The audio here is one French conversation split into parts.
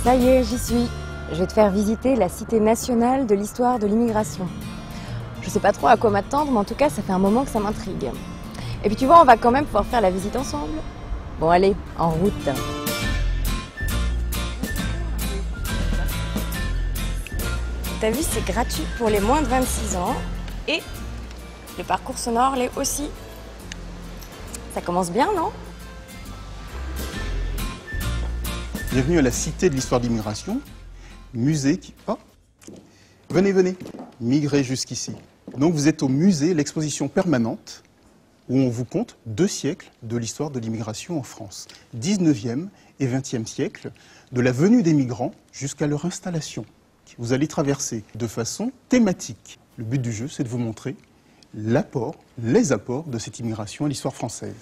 Ça y est, j'y suis. Je vais te faire visiter la Cité nationale de l'histoire de l'immigration. Je sais pas trop à quoi m'attendre, mais en tout cas, ça fait un moment que ça m'intrigue. Et puis tu vois, on va quand même pouvoir faire la visite ensemble. Bon, allez, en route. T'as vu, c'est gratuit pour les moins de 26 ans. Et le parcours sonore l'est aussi. Ça commence bien, non? Bienvenue à la Cité de l'histoire de l'immigration, musée qui... Oh, venez, venez, migrez jusqu'ici. Donc vous êtes au musée, l'exposition permanente, où on vous compte 2 siècles de l'histoire de l'immigration en France. 19e et 20e siècle, de la venue des migrants jusqu'à leur installation. Vous allez traverser de façon thématique. Le but du jeu, c'est de vous montrer l'apport, les apports de cette immigration à l'histoire française.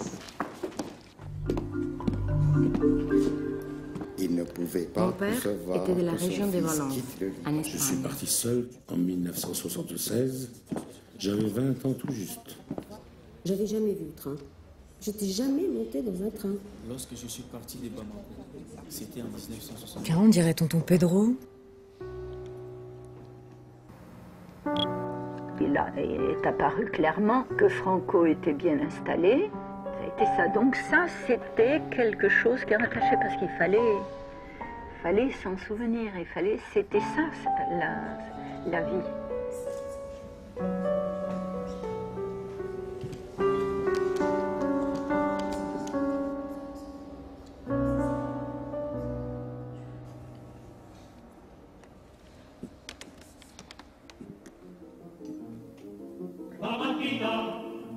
Il ne pouvait pas. Mon père était de la région des Valences, en Espagne. Je suis parti seul en 1976. J'avais 20 ans tout juste. J'avais jamais vu le train. J'étais jamais montée dans un train. Lorsque je suis parti des Bamako, c'était en 1960. Tiens, on dirait tonton Pedro. Il est apparu clairement que Franco était bien installé. Ça a été ça. Donc ça, c'était quelque chose qui rattachait parce qu'il fallait s'en souvenir. C'était ça, la vie.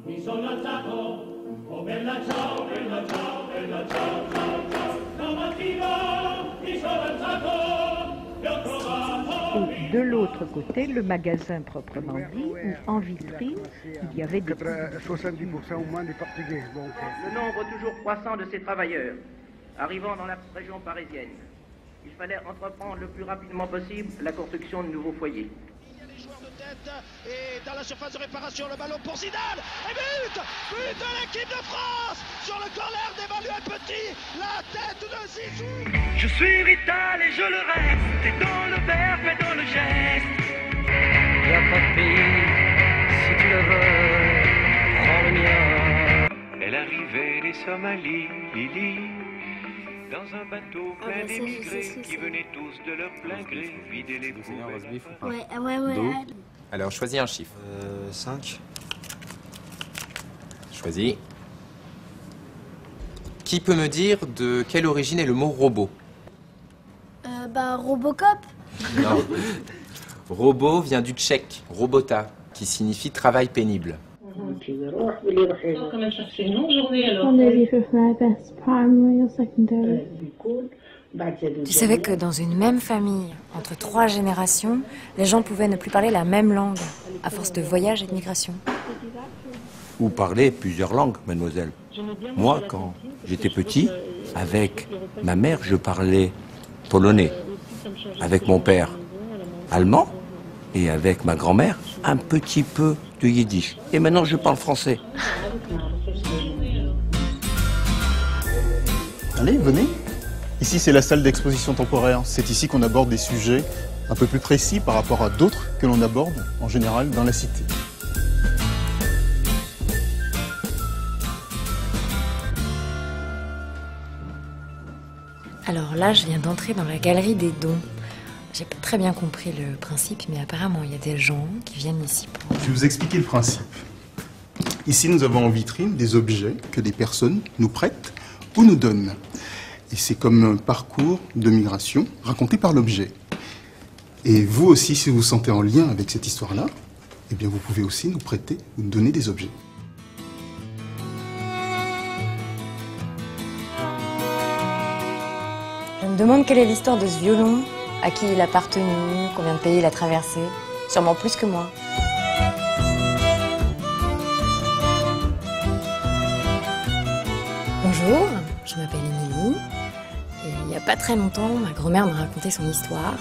Mi sono alzato, oh bella ciao, bella ciao, bella ciao, ciao, ciao. Stamattina mi sono alzato e ho trovato... Et de l'autre côté, le magasin proprement dit, où en vitrine, il y avait des... 70% au moins des Portugais. Donc... Le nombre toujours croissant de ces travailleurs arrivant dans la région parisienne, il fallait entreprendre le plus rapidement possible la construction de nouveaux foyers. Et dans la surface de réparation, le ballon pour Zidane. Et but de l'équipe de France sur le corner d'Emmanuel Petit. La tête de Zizou. Je suis vital et je le reste. Et dans le verbe et dans le geste. Y'a pas de pays, si tu le veux, prends le mien. Elle arrivait des Somalies, Lily. Dans un bateau plein d'émigrés qui venaient tous de leur plein gré vider les poubelles. Ouais. Alors, choisis un chiffre. 5. Choisis. Qui peut me dire de quelle origine est le mot robot? Robocop. Non. Robot vient du tchèque, robota, qui signifie travail pénible. Comment ça fait une longue journée alors? Tu savais que dans une même famille, entre 3 générations, les gens pouvaient ne plus parler la même langue, à force de voyages et de migration. Ou parler plusieurs langues, mademoiselle. Moi, quand j'étais petit, avec ma mère, je parlais polonais. Avec mon père, allemand. Et avec ma grand-mère, un petit peu de yiddish. Et maintenant, je parle français. Allez, venez. Ici, c'est la salle d'exposition temporaire. C'est ici qu'on aborde des sujets un peu plus précis par rapport à d'autres que l'on aborde en général dans la cité. Alors là, je viens d'entrer dans la galerie des dons. J'ai pas très bien compris le principe, mais apparemment, il y a des gens qui viennent ici pour... Je vais vous expliquer le principe. Ici, nous avons en vitrine des objets que des personnes nous prêtent ou nous donnent. Et c'est comme un parcours de migration raconté par l'objet. Et vous aussi, si vous vous sentez en lien avec cette histoire-là, eh bien, vous pouvez aussi nous prêter ou nous donner des objets. Je me demande quelle est l'histoire de ce violon, à qui il a appartenu, combien de pays il a traversé. Sûrement plus que moi. Bonjour, je m'appelle Émilie. Et il n'y a pas très longtemps, ma grand-mère m'a raconté son histoire.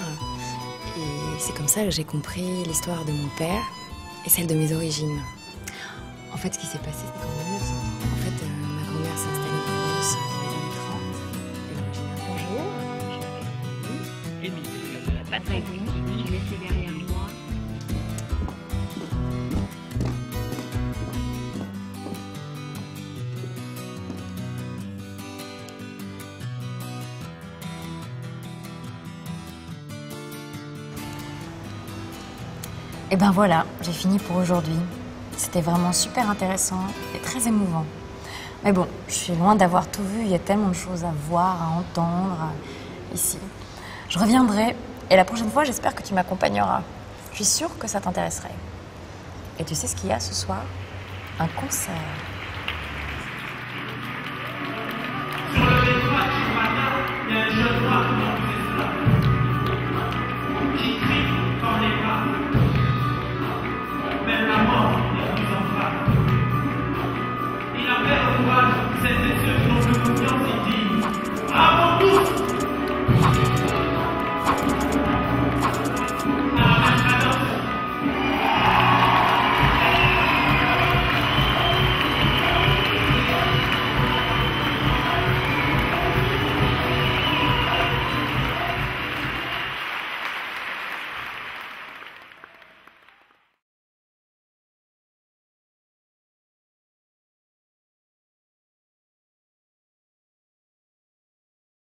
Et c'est comme ça que j'ai compris l'histoire de mon père et celle de mes origines. En fait, ce qui s'est passé, c'était qu'en 1900. En fait, ma grand-mère s'est installée en France dans les années 30. Et l'origine. Bonjour, je m'appelle Émilie. pas très vite, je laissais derrière moi. Et ben voilà, j'ai fini pour aujourd'hui. C'était vraiment super intéressant et très émouvant. Mais bon, je suis loin d'avoir tout vu, il y a tellement de choses à voir, à entendre ici. Je reviendrai et la prochaine fois, j'espère que tu m'accompagneras. Je suis sûre que ça t'intéresserait. Et tu sais ce qu'il y a ce soir? Un concert. Sur le détroit du matin, il y a un jeune noir